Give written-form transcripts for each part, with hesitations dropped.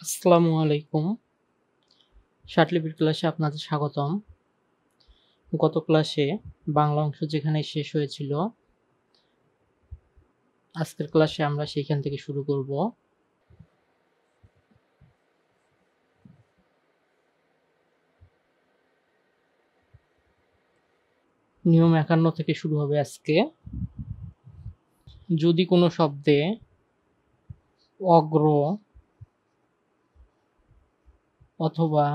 আসসালামু আলাইকুম। শার্টলিপির ক্লাসে আপনাদের স্বাগতম। গত ক্লাসে বাংলা অংশ যেখানে শেষ হয়েছিল, আজকের ক্লাসে আমরা সেইখান থেকে শুরু করব। নিয়ম ৫১ থেকে শুরু হবে আজকে। যদি কোনো শব্দে অগ্র অথবা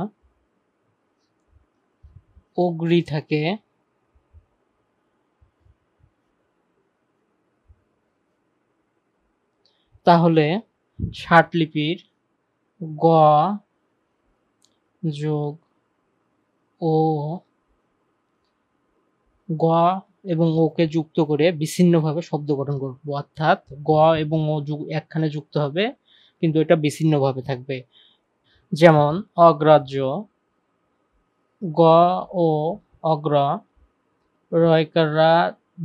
অগ্রী থাকে তাহলে শার্টলিপির গ যোগ ও গ এবং ওকে যুক্ত করে বিচ্ছিন্নভাবে শব্দ গঠন করব। অর্থাৎ গ এবং ও একখানে যুক্ত হবে, কিন্তু এটা বিচ্ছিন্নভাবে থাকবে। যেমন অগ্রাহ্য, গ ও অগ্র, রয়কার রা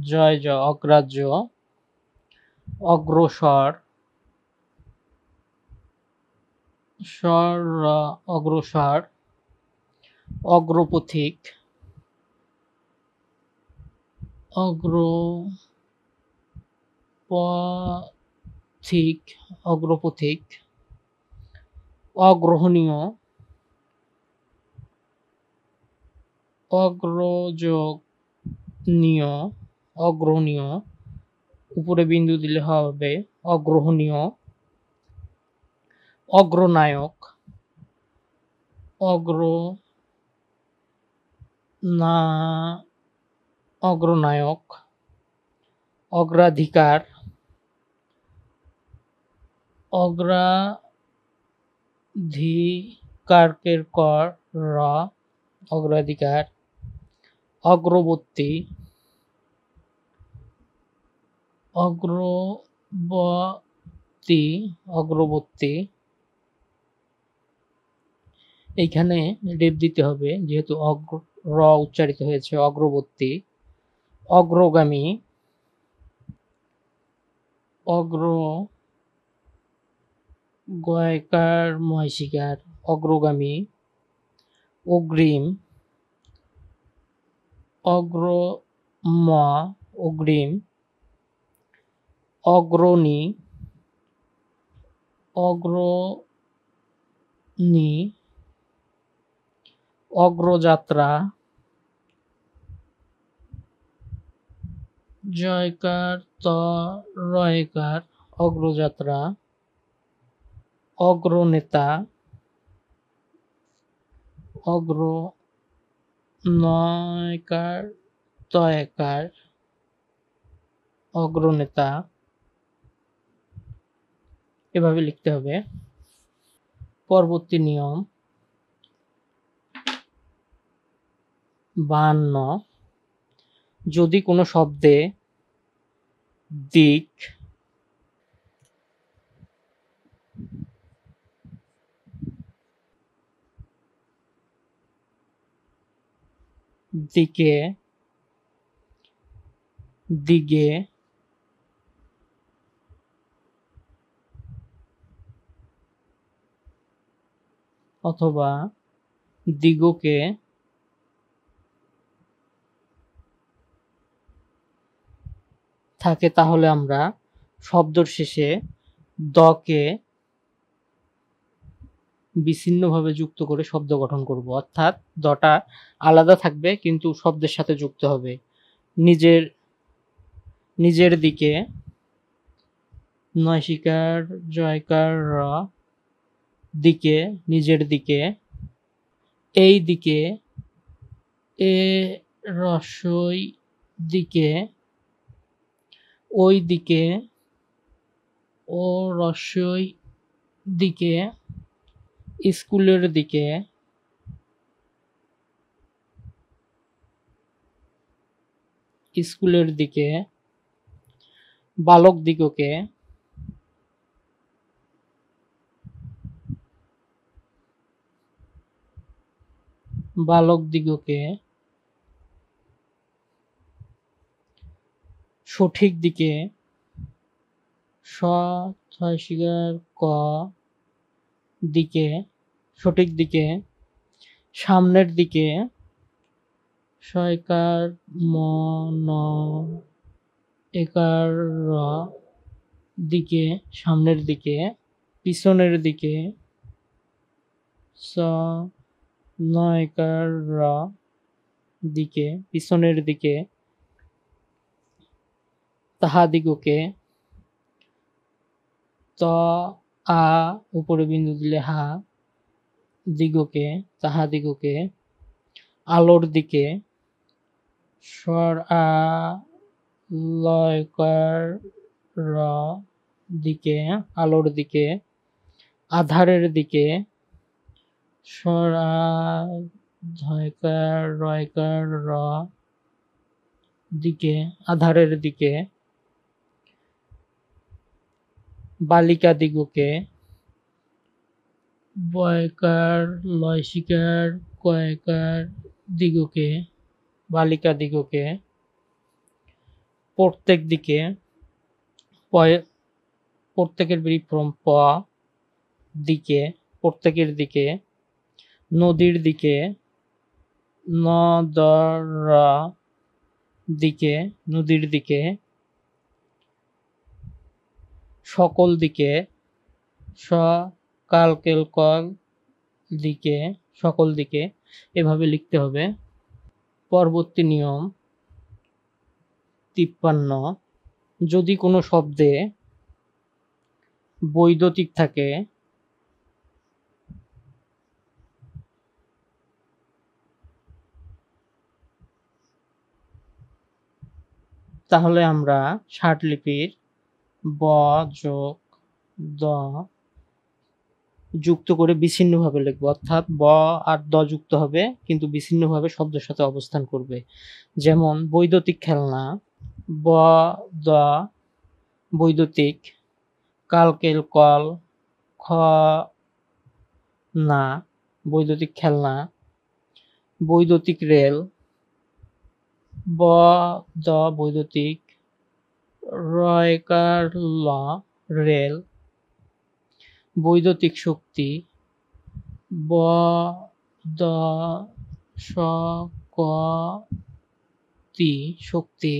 জয় জ অগ্রাহ্য, অগ্রসর, স্বর র অগ্রসর, অগ্রপথিক, অগ্রপথিক, অগ্রহণীয়, অগ্রযোগনীয়, অগ্রহণীয়, উপরে বিন্দু দিলে হবে অগ্রহণীয়, অগ্রনায়ক, অগ্রনায়ক, অগ্রাধিকার, অগ্রাধিকারকের কর র অগ্রাধিকার, অগ্রবর্তী, অগ্রবর্তী, এইখানে রেপ দিতে হবে যেহেতু র উচ্চারিত হয়েছে। অগ্রবর্তী, অগ্রগামী, গয়কার মহিষিকার, অগ্রগামী, অগ্রিম, অগ্রিম, অগ্রণী, অগ্রযাত্রা, জয়কার ত রয়কার, অগ্রযাত্রা, অগ্রনেতা, অগ্রনয়কার তয়কার, অগ্রনেতা, এভাবে লিখতে হবে। পরবর্তী নিয়ম ৫২। যদি কোনো শব্দে দিক, দিকে, দিগে, অথবা দিগকে থাকে তাহলে আমরা শব্দর শেষে দকে বিচ্ছিন্নভাবে যুক্ত করে শব্দ গঠন করব। অর্থাৎ দটা আলাদা থাকবে কিন্তু শব্দের সাথে যুক্ত হবে। নিজের দিকে, নয়সিকার জয়কার র, দিকে, নিজের দিকে, এই দিকে, এ রস্বই দিকে, ওই দিকে, ও রস্বই দিকে, স্কুলের দিকে, স্কুলের দিকে, বালক দিগকে, বালক দিগকে, সঠিক দিকে, স ছয় শিকার ক, দিকে, সঠিক দিকে, সামনের দিকে, সয়কার ম ন একার র দিকে, সামনের দিকে, পিছনের দিকে, স নয়কার র দিকে, পিছনের দিকে, তাহাদিগকে, ত আ উপরে বিন্দু দিলে হা, দিগকে, তাহাদিগকে, আলোর দিকে, স্বর আ লয়কার র দিকে, আলোর দিকে, আধারের দিকে, স্বর আ ধয়কার রয়কার র দিকে, আধারের দিকে, বালিকা দিগকে, বয়কার লয়সিকার কয়কার দিগকে, বালিকা দিগকে, প্রত্যেক দিকে, প্রত্যেকের বিপ্রম প দিকে, প্রত্যেকের দিকে, নদীর দিকে, ন দ র দিকে, নদীর দিকে, সকল দিকে, স কাল কেল কল দিকে, সকল দিকে, এভাবে লিখতে হবে। পরবর্তী নিয়ম 53, যদি কোনো শব্দে বৈদ্যুতিক থাকে তাহলে আমরা ষাটলিপির ব যোগ দ যুক্ত করে বিচ্ছিন্নভাবে লিখব, অর্থাৎ ব আর দ যুক্ত হবে কিন্তু বিচ্ছিন্নভাবে শব্দের সাথে অবস্থান করবে। যেমন বৈদ্যুতিক খেলনা, ব দ বৈদ্যুতিক, কালকেল কল, খ না বৈদ্যুতিক খেলনা, বৈদ্যুতিক রেল, ব দ বৈদ্যুতিক, রয়কার ল রেল, বৈদ্যুতিক শক্তি, ব দ স ক তি শক্তি,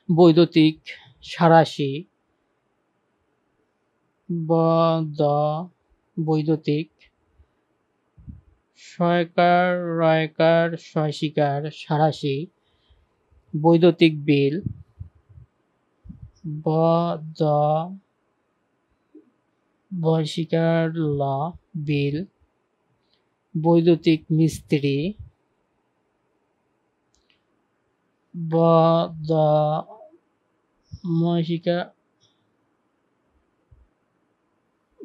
বৈদ্যুতিক সাঁড়াশি, ব দ বৈদ্যুতিক, সয়কার রয়কার শয়শিকার সাঁড়াশি, বৈদ্যুতিক বিল, ব দ বয়শিকার ল বিল, বৈদ্যুতিক মিস্ত্রি, ব দ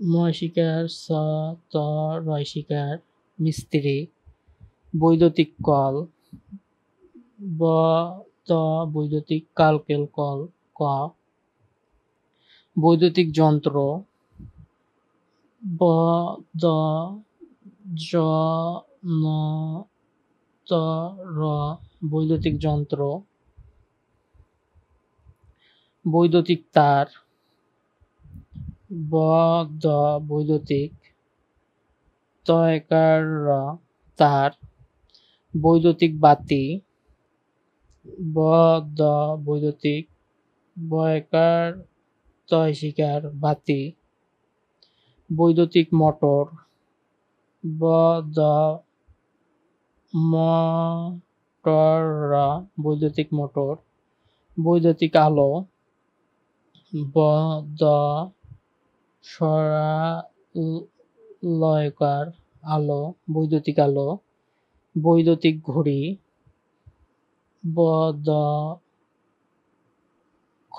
ময়শিকার স ত রয়শিকার মিস্ত্রি, বৈদ্যুতিক কল, ব দ বৈদ্যুতিক কালকেল কল ক, বৈদ্যুতিক যন্ত্র, ব দ জ ন ত র বৈদ্যুতিক যন্ত্র, বৈদ্যুতিক তার, ব দ বৈদ্যুতিক, তয়কার র তার, বৈদ্যুতিক বাতি, ব দ বৈদ্যুতিক, বয়কার তয়শিকার বাতি, বৈদ্যুতিক মোটর, ব দ ম টর রা বৈদ্যুতিক মোটর, বৈদ্যুতিক আলো, ব দ সরা লয়কার আলো বৈদ্যুতিক আলো, বৈদ্যুতিক ঘড়ি, ব দ ঘ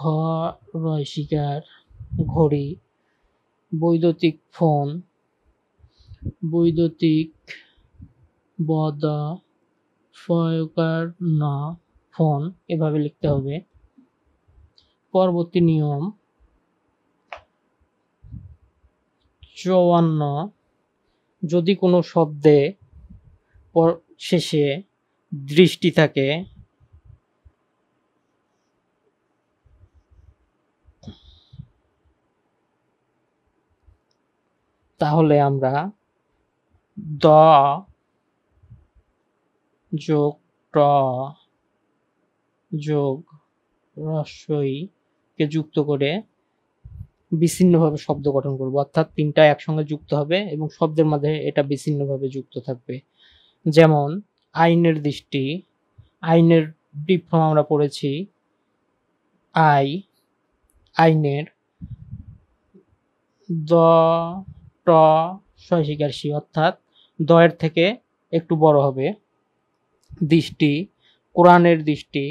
রয়শিকার ঘড়ি, বৈদ্যুতিক ফোন, বৈদ্যুতিক ব দ ফয়কার না ফোন, এভাবে লিখতে হবে। পরবর্তী নিয়ম 54, যদি কোনো শব্দে শেষে দৃষ্টি থাকে তাহলে আমরা দ যোগ ট যোগ রস্বই কে যুক্ত করে বিচ্ছিন্নভাবে শব্দ গঠন করব, অর্থাৎ তিনটা একসঙ্গে যুক্ত হবে এবং শব্দের মধ্যে এটা বিচ্ছিন্নভাবে যুক্ত থাকবে। যেমন আইনের দৃষ্টি, আইনের ডিপ ফর্ম আমরা পড়েছি আইনের, দ ট সহশিকার সি, অর্থাৎ দয়ের থেকে একটু বড় হবে। দৃষ্টি, কোরআনের দৃষ্টি,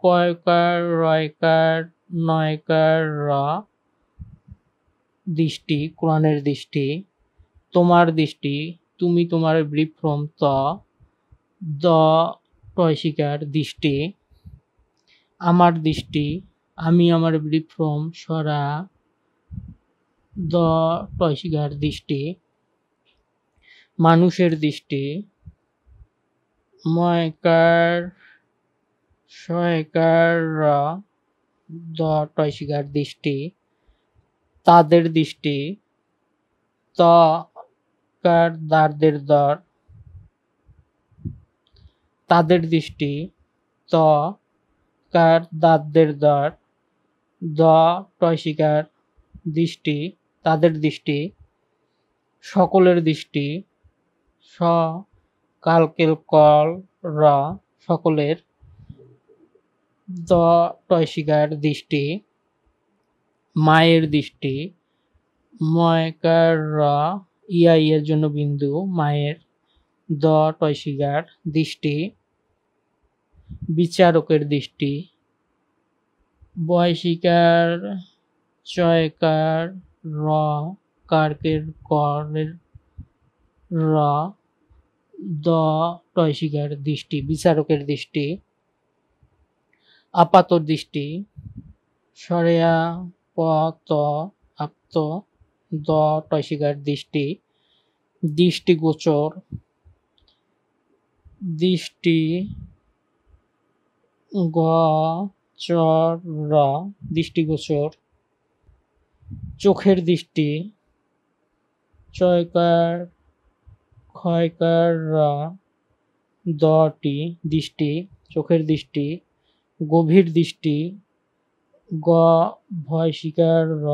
কয়কার রয়কার নয়কার র দৃষ্টি, কোরআনের দৃষ্টি। তোমার দৃষ্টি, তুমি তোমার ব্রিপ ফ্রম ত, দ টয়সিকার দৃষ্টি। আমার দৃষ্টি, আমি আমার ব্রিপ ফ্রম সরা, দ টয়সিকার দৃষ্টি। মানুষের দৃষ্টি, ময়কার শয়কার র, দ টয়সিকার দৃষ্টি। তাদের দৃষ্টি, ত কার দারদের দর, তাদের দৃষ্টি, ত কার দাঁতদের দর, দ টয়সিকার দৃষ্টি, তাদের দৃষ্টি। সকলের দৃষ্টি, স কালকেল কল র সকলের, দ টয়সিকার দৃষ্টি। মায়ের দৃষ্টি, ময়কার র এর জন্য বিন্দু, মায়ের, দ টয়সিকার দৃষ্টি। বিচারকের দৃষ্টি, বয়সিকার চয়কার র কারকের করের র, দ টয়সিকার দৃষ্টি, বিচারকের দৃষ্টি। আপাত দৃষ্টি, সরেয়া প ত আপ্ত, দ টয়সিকার দৃষ্টি। দৃষ্টিগোচর, দৃষ্টি, গ চর র দৃষ্টিগোচর। চোখের দৃষ্টি, চয়কার ক্ষয়কার র, দটি দৃষ্টি, চোখের দৃষ্টি। গভীর দৃষ্টি, গ ভয়সিকার র,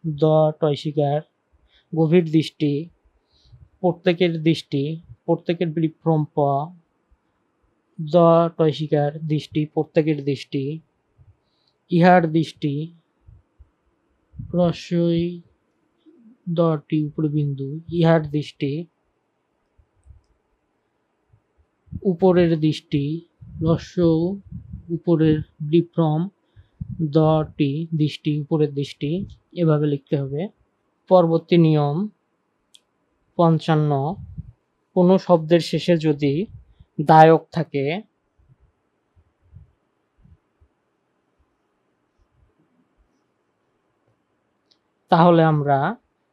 দ টয়সিকার গভীর দৃষ্টি। প্রত্যেকের দৃষ্টি, প্রত্যেকের বিপ্রম প, দ টয়সিকার দৃষ্টি, প্রত্যেকের দৃষ্টি। ইহার দৃষ্টি, রস্বই দটি উপর বিন্দু, ইহার দৃষ্টি। উপরের দৃষ্টি, রস্ব উপরের বিপ্রম, দটি দৃষ্টি, উপরের দৃষ্টি। এভাবে লিখতে হবে। পরবর্তী নিয়ম 55, কোনো শব্দের শেষে যদি দায়ক থাকে তাহলে আমরা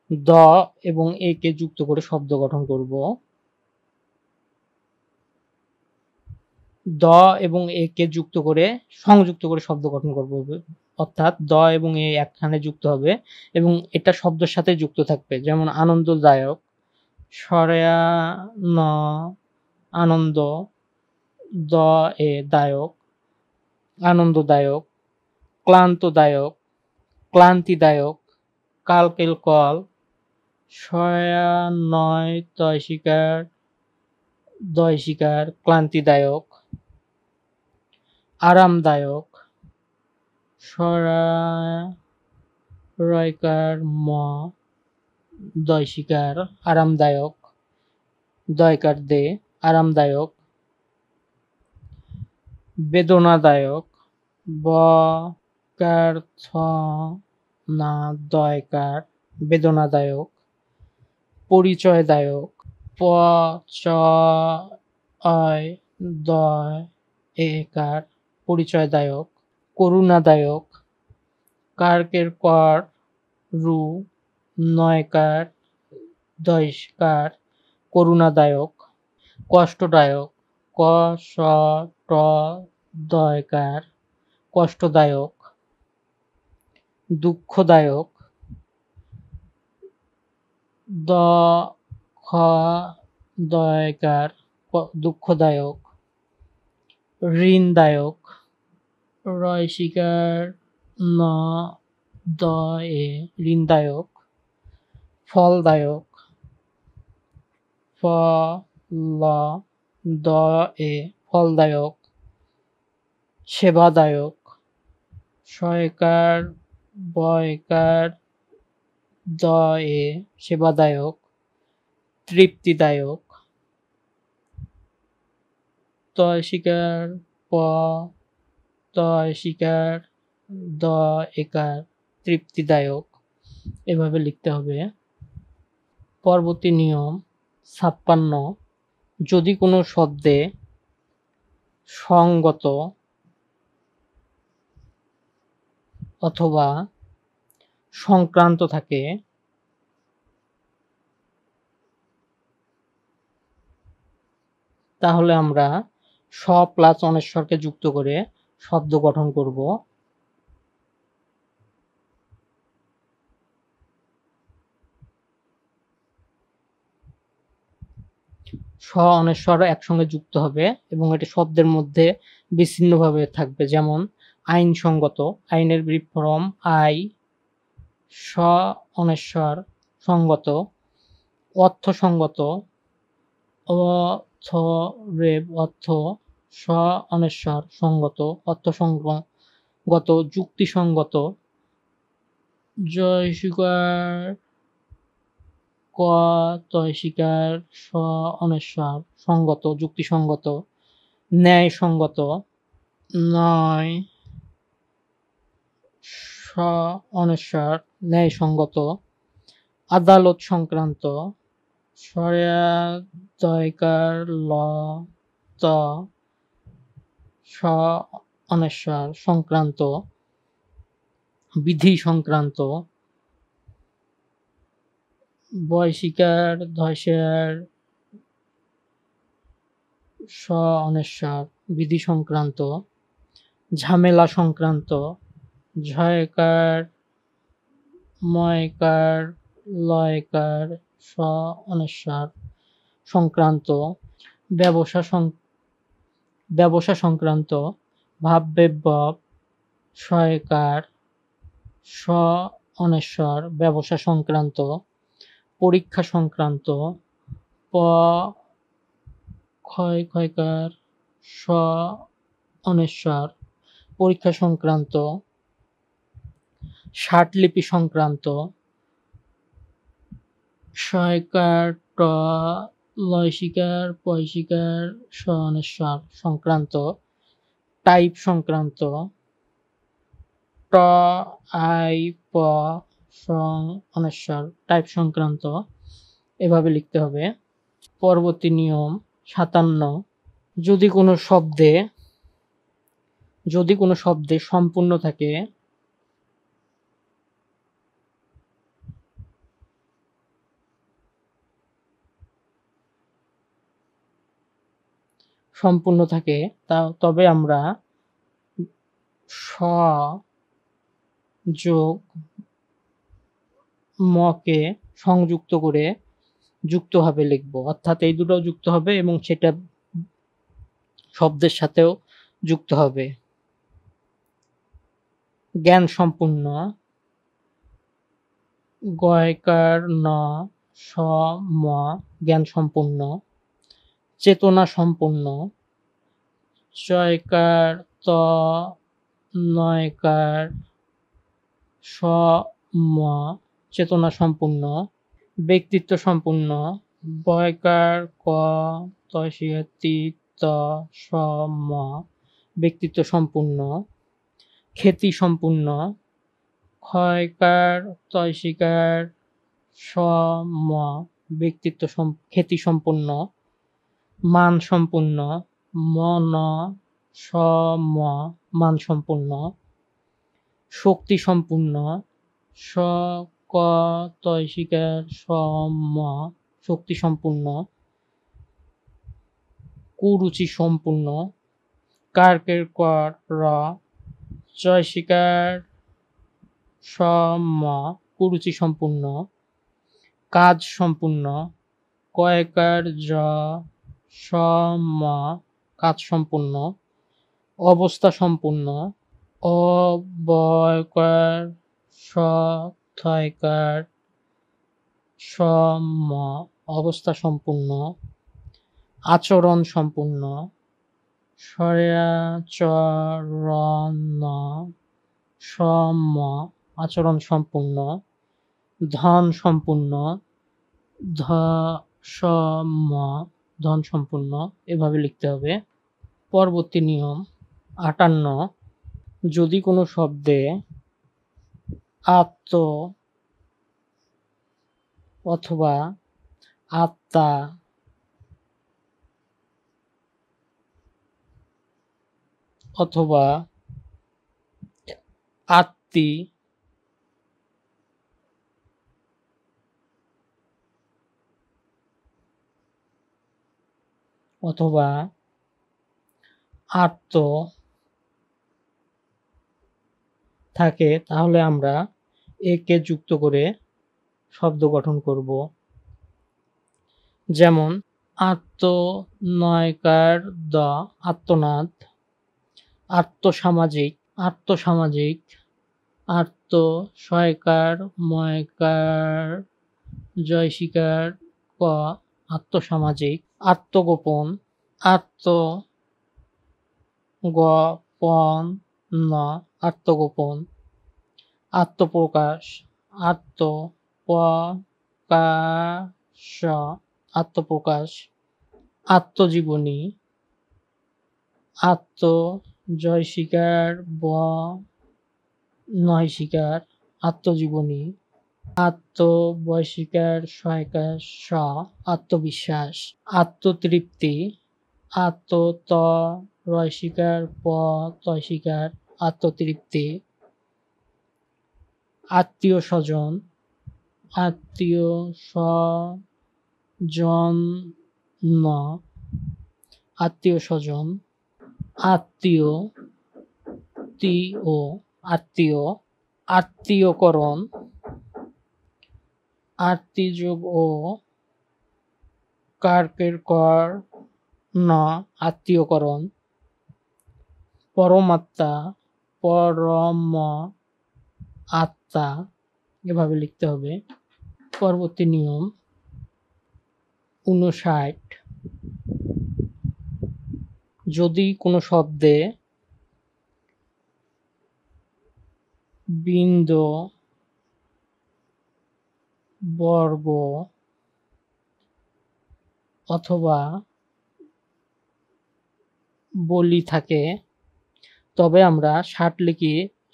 দ এবং এ কে যুক্ত করে শব্দ গঠন করব। দ এবং এ কে যুক্ত করে সংযুক্ত করে শব্দ গঠন করব, অর্থাৎ দ এবং এ একখানে যুক্ত হবে এবং এটা শব্দের সাথে যুক্ত থাকবে। যেমন আনন্দদায়ক, সরেয়া ন আনন্দ, দ এ দায়ক, আনন্দদায়ক। ক্লান্তদায়ক, ক্লান্তিদায়ক। কালকেল কল, সয়া নয় তয়সিকার দয়সিকার ক্লান্তিদায়ক। আরামদায়ক, সরা রয়কার ম দয়সিকার আরামদায়ক, দয়কার দে আরামদায়ক। বেদনাদায়ক, ব কার থ না দয়কার বেদনাদায়ক। পরিচয়দায়ক, প চ অয় দয় একার পরিচয়দায়ক। করুণাদায়ক, কারকের কর রু নয়কার দয়কার করুণাদায়ক। কষ্টদায়ক, ক স ট দয়কার কষ্টদায়ক। দুঃখদায়ক, দ খ দয়কার দুঃখদায়ক, ঋণদায়ক, রয় শিকার ন দ এ ঋণদায়ক, ফলদায়ক, ফ ল দ এ ফলদায়ক, সেবাদায়ক, সয়কার বয়কার দ এ সেবাদায়ক, তৃপ্তিদায়ক, তয় শিকার প তয় শিকার দ একার তৃপ্তিদায়ক। এভাবে লিখতে হবে। পরবর্তী নিয়ম ৫৬। যদি কোনো শব্দে সঙ্গত অথবা সংক্রান্ত থাকে তাহলে আমরা স প্লাস অনেশ্বরকে যুক্ত করে শব্দ গঠন করব। স অনেশ্বর একসঙ্গে যুক্ত হবে এবং এটি শব্দের মধ্যে বিচ্ছিন্নভাবে থাকবে। যেমন আইনসঙ্গত, আইনের বিপ ফর্ম আই, স অনেশ্বর সঙ্গত, অর্থসঙ্গত, অর্থ রেব অর্থ, স অনেশ্বর সঙ্গত, অর্থসঙ্গত, যুক্তিসঙ্গত, জয় শিকার ক তয় শিকার স অনেশ্বর সঙ্গত যুক্তিসঙ্গত, ন্যায়সঙ্গত, নয় স অনেশ্বর ন্যায়সঙ্গত, আদালত সংক্রান্ত, সরেয়াদয়কার ল ত স অনেশ্বর সংক্রান্ত, বিধি সংক্রান্ত, বয়শিকার ধয়সার স অনেশ্বর বিধি সংক্রান্ত, ঝামেলা সংক্রান্ত, ঝয়কার ময়কার লয়কার স অনেশ্বর সংক্রান্ত, ব্যবসা সংক্রান্ত, ভাববেব্যব সয়কার স অনেশ্বর ব্যবসা সংক্রান্ত, পরীক্ষা সংক্রান্ত, প ক্ষয়কার স অনেশ্বর পরীক্ষা সংক্রান্ত, ষাটলিপি সংক্রান্ত, সয়কার ট লয়শিকার পয়শিকার স অনেশ্বর সংক্রান্ত, টাইপ সংক্রান্ত, ট আই প সং অনেশ্বর টাইপ সংক্রান্ত। এভাবে লিখতে হবে। পরবর্তী নিয়ম ৫৭। যদি কোনো শব্দে সম্পূর্ণ থাকে তবে আমরা স যোগ মকে সংযুক্ত করে যুক্তভাবে লিখব। অর্থাৎ এই দুটোও যুক্ত হবে এবং সেটা শব্দের সাথেও যুক্ত হবে। জ্ঞান সম্পূর্ণ, গয়কার ন স ম জ্ঞান সম্পূর্ণ, চেতনা সম্পূর্ণ, চয়কার ত নয়কার স ম চেতনা সম্পূর্ণ, ব্যক্তিত্ব সম্পূর্ণ, বয়কার ক তয়সিয়াতি ত স ম ব্যক্তিত্ব সম্পূর্ণ, খ্যাতি সম্পূর্ণ, ক্ষয়কার তয়সিকার স ম ব্যক্তিত্ব খ্যাতি সম্পূর্ণ, মান সম্পূর্ণ, মন স ম মান সম্পূর্ণ, শক্তি সম্পূর্ণ, স ক তয়সিকার স ম শক্তি সম্পূর্ণ, কুরুচি সম্পূর্ণ, কার্কের কর র জয়শিকার স ম কুরুচি সম্পূর্ণ, কাজ সম্পূর্ণ, কয়কার জ সম কাজ সম্পূর্ণ, অবস্থা সম্পূর্ণ, অবয়কার সথয়কার সম অবস্থা সম্পূর্ণ, আচরণ সম্পূর্ণ, স্বয়াচরণ সম আচরণ সম্পূর্ণ, ধন সম্পূর্ণ, ধ সম ধন সম্পূর্ণ, এভাবে লিখতে হবে। পরবর্তী নিয়ম 58, যদি কোনো শব্দে আত্ম অথবা আত্মা অথবা আত্মী অথবা আত্ম থাকে তাহলে আমরা একে যুক্ত করে শব্দ গঠন করব। যেমন আত্মনয়কার দ আত্মনাদ, আত্মসামাজিক আত্মসামাজিক, আত্মসহায়কার ময়কার জয়শিকার ক আত্মসামাজিক, আত্মগোপন আত্মগোপন ন আত্মগোপন, আত্মপ্রকাশ আত্মপ্রকাশ আত্মপ্রকাশ, আত্মজীবনী আত্মজয়শিকার ব নয় শিকার আত্মজীবনী, আত্মবয়সিকার সহায়িকার স আত্মবিশ্বাস, আত্মতৃপ্তি আত্মত রয়শিকার প তয়শিকার আত্মতৃপ্তি, আত্মীয় স্বজন আত্মীয় স্বজন ন আত্মীয় স্বজন, আত্মীয় আত্মীয়, আত্মীয়করণ আত্মীযোগ ও কার্কের কর ন আত্মীয়করণ, পরমাত্মা পরম আত্মা, এভাবে লিখতে হবে। পরবর্তী নিয়ম 59, যদি কোনো শব্দে বিন্দু বর্গ অথবা বলি থাকে তবে আমরা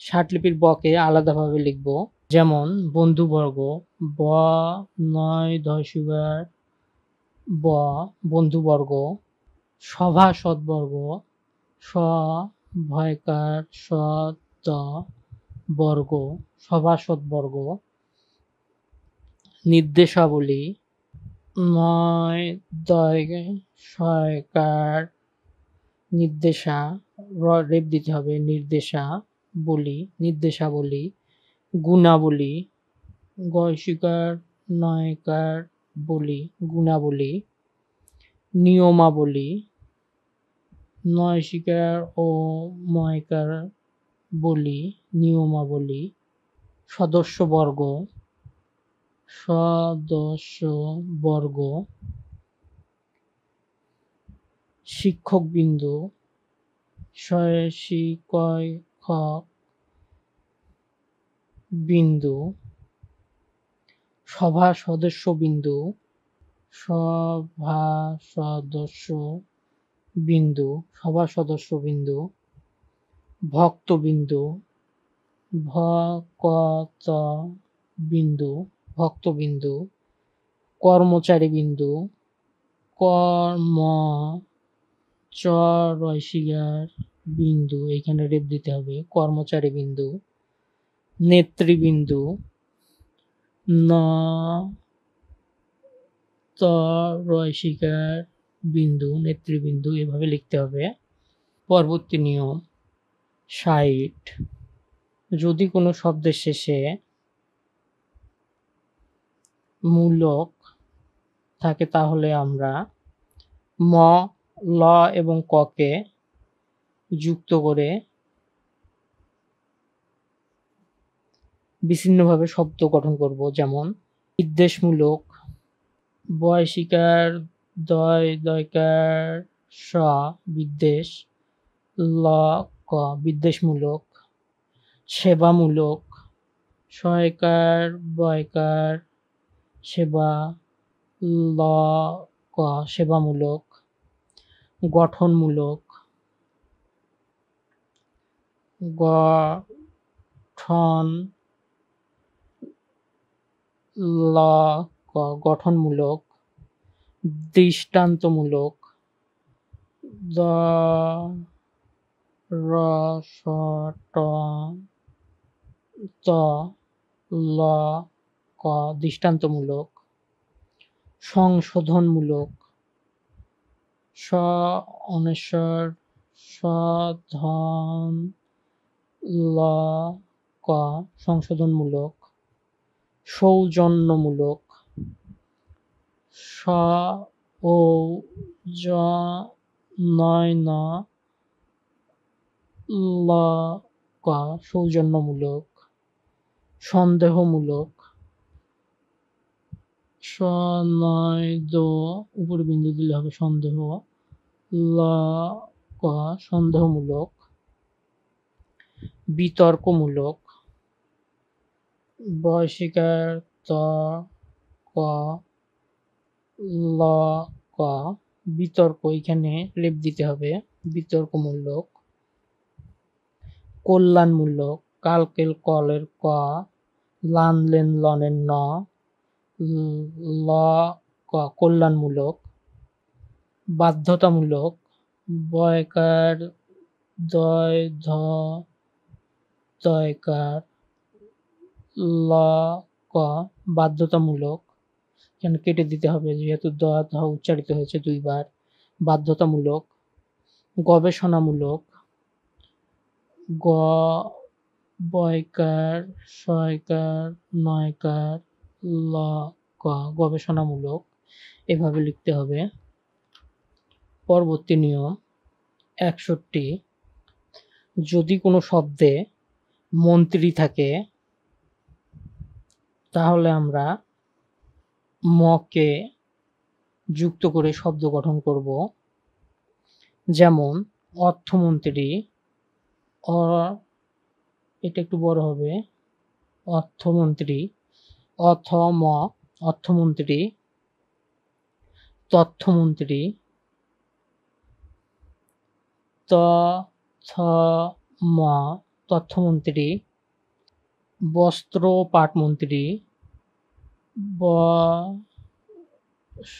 ষাটলিপির বকে আলাদাভাবে লিখব। যেমন বন্ধুবর্গ ব নয় দশিকার ব বন্ধুবর্গ, সভাসদবর্গ স ভয়কার সদ বর্গ সভাসদবর্গ, নির্দেশাবলী নয় দয় সয়কার নির্দেশা রেপ দিতে হবে নির্দেশাবলী, গুণাবলী গয়সিকার নয়কার বলি গুণাবলী, নিয়মাবলী নয় শিকার ও ময়কার বলি নিয়মাবলী, সদস্যবর্গ শিক্ষক বিন্দু শিক্ষক বিন্দু, সভা সদস্য বিন্দু, ভক্ত বিন্দু, কর্মচারী বিন্দু কর্মচরয়সিকার বিন্দু, এখানে রেপ দিতে হবে কর্মচারী বিন্দু, নেতৃবিন্দু ন তরয়সিকার বিন্দু নেতৃবিন্দু, এভাবে লিখতে হবে। পরবর্তী নিয়ম 60, যদি কোনো শব্দের শেষে মূলক থাকে তাহলে আমরা ম, ল এবং ককে যুক্ত করে বিচ্ছিন্নভাবে শব্দ গঠন করব। যেমন বিদ্বেষমূলক, বয়সিকার দয় দয়কার স বিদ্বেষ, ল ক বিদ্বেষমূলক, সেবামূলক, সয়কার বয়কার সেবা, ল ক সেবামূলক, গঠনমূলক, গঠন, ল ক গঠনমূলক, দৃষ্টান্তমূলক, দ র স ট ত ল ক দৃষ্টান্তমূলক, সংশোধনমূলক, স অনেশ্বর ধন ল ক সংশোধনমূলক, সৌজন্যমূলক, স ও জ নয় ন ল ক সৌজন্যমূলক, সন্দেহমূলক, স নয় দো উপরে বিন্দু দিলে হবে সন্দেহ, ল ক সন্দেহমূলক, বিতর্কমূলক, বয়সিকার ত ক ল ক বিতর্ক, এখানে লেপ দিতে হবে, বিতর্কমূলক, কল্যাণমূলক, কালকেল কলের ক, লান লেন লনের ন, ল ক কল্যাণমূলক, বাধ্যতামূলক, বয়কার দয় ধ দয়কার ল ক বাধ্যতামূলক, এখানে কেটে দিতে হবে যেহেতু দ ধ উচ্চারিত হয়েছে দুইবার, বাধ্যতামূলক, গবেষণামূলক, গ বয়কার সয়কার নয়কার ল ক গবেষণামূলক, এভাবে লিখতে হবে। পরবর্তী নিয়ম ৬১, যদি কোনো শব্দে মন্ত্রী থাকে তাহলে আমরা মকে যুক্ত করে শব্দ গঠন করব। যেমন অর্থমন্ত্রী, এটা একটু বড় হবে, অর্থমন্ত্রী, অথম অর্থমন্ত্রী, তথ্যমন্ত্রী, তথম তথ্যমন্ত্রী, বস্ত্র পাটমন্ত্রী, ব স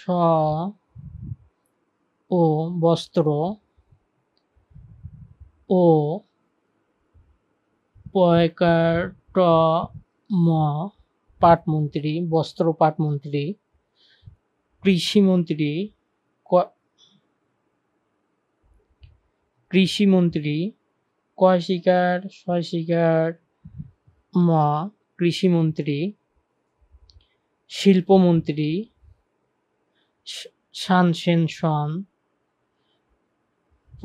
ও বস্ত্র, ও পয়কার ট ম পাটমন্ত্রী, বস্ত্র পাটমন্ত্রী, কৃষিমন্ত্রী, কৃষিমন্ত্রী, কয়শিকার ছয়শিকার ম কৃষিমন্ত্রী, শিল্পমন্ত্রী, শান সেন সন প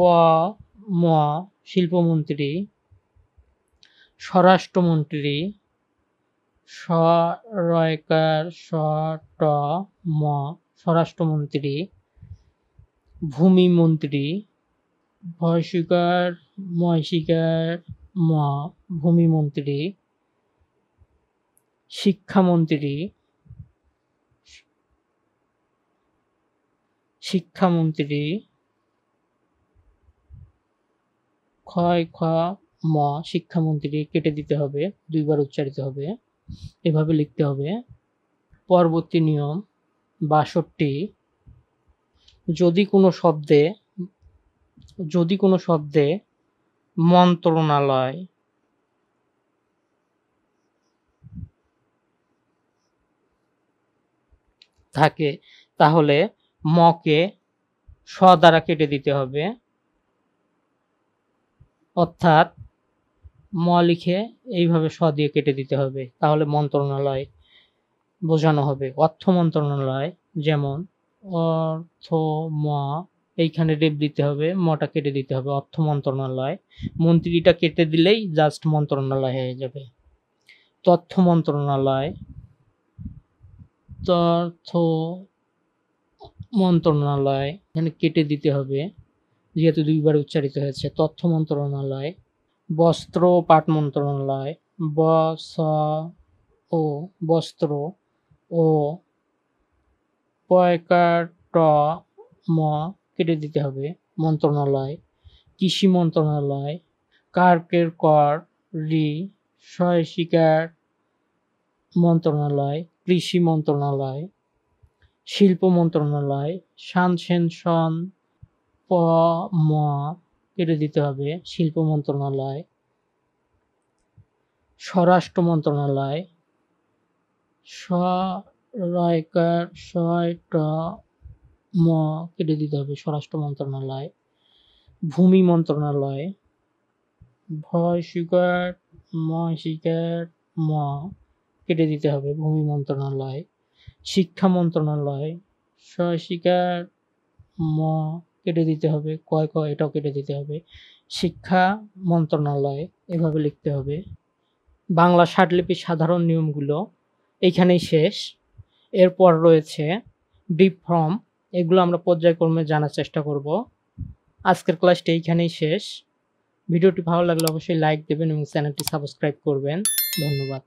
ম শিল্পমন্ত্রী, স্বরাষ্ট্রমন্ত্রী, স রয়কার স ট ম স্বরাষ্ট্রমন্ত্রী, ভূমিমন্ত্রী, ভয়স্বীকার ময়স্বীকার ম ভূমিমন্ত্রী, শিক্ষামন্ত্রী, শিক্ষামন্ত্রী, ক্ষয় খ ম শিক্ষামন্ত্রী, কেটে দিতে হবে, দুইবার উচ্চারিত হবে, এভাবে লিখতে হবে। পরবর্তী নিয়ম ৬২, যদি কোনো শব্দে মন্ত্রণালয় থাকে তাহলে মকে স দ্বারা কেটে দিতে হবে, অর্থাৎ ম লিখে এইভাবে স দিয়ে কেটে দিতে হবে, তাহলে মন্ত্রণালয়। বোঝানো হবে। অর্থ মন্ত্রণালয় যেমন অর্থ ম, এইখানে রেপ দিতে হবে, মটা কেটে দিতে হবে, অর্থ মন্ত্রণালয়। মন্ত্রীটা কেটে দিলেই জাস্ট মন্ত্রণালয় হয়ে যাবে। তথ্য মন্ত্রণালয়, তথ্য মন্ত্রণালয়, এখানে কেটে দিতে হবে যেহেতু দুইবার উচ্চারিত হয়েছে। তথ্য মন্ত্রণালয়। বস্ত্র ও পাট মন্ত্রণালয়, বস ও বস্ত্র ও পয়কার ট ম কেটে দিতে হবে মন্ত্রণালয়। কৃষি মন্ত্রণালয়, কার্কের কর রি শয় শিকার মন্ত্রণালয়, কৃষি মন্ত্রণালয়। শিল্প মন্ত্রণালয়, শান সেন সন প ম কেটে দিতে হবে শিল্প মন্ত্রণালয়। স্বরাষ্ট্র মন্ত্রণালয়, স রয়কার শয় ট ম কেটে দিতে হবে স্বরাষ্ট্র মন্ত্রণালয়। ভূমি মন্ত্রণালয়, ভয় শিকার ময় শিকার ম কেটে দিতে হবে ভূমি মন্ত্রণালয়। শিক্ষা মন্ত্রণালয়, শয় শিকার ম কেটে দিতে হবে, কয় ক এটাও কেটে দিতে হবে, শিক্ষা মন্ত্রণালয় এভাবে লিখতে হবে। বাংলা ষাটলিপির সাধারণ নিয়মগুলো এইখানেই শেষ। এরপর রয়েছে ডিপ ফর্ম, এগুলো আমরা পর্যায়ক্রমে জানার চেষ্টা করব। আজকের ক্লাসটা এইখানেই শেষ। ভিডিওটি ভালো লাগলে অবশ্যই লাইক দেবেন এবং চ্যানেলটি সাবস্ক্রাইব করবেন। ধন্যবাদ।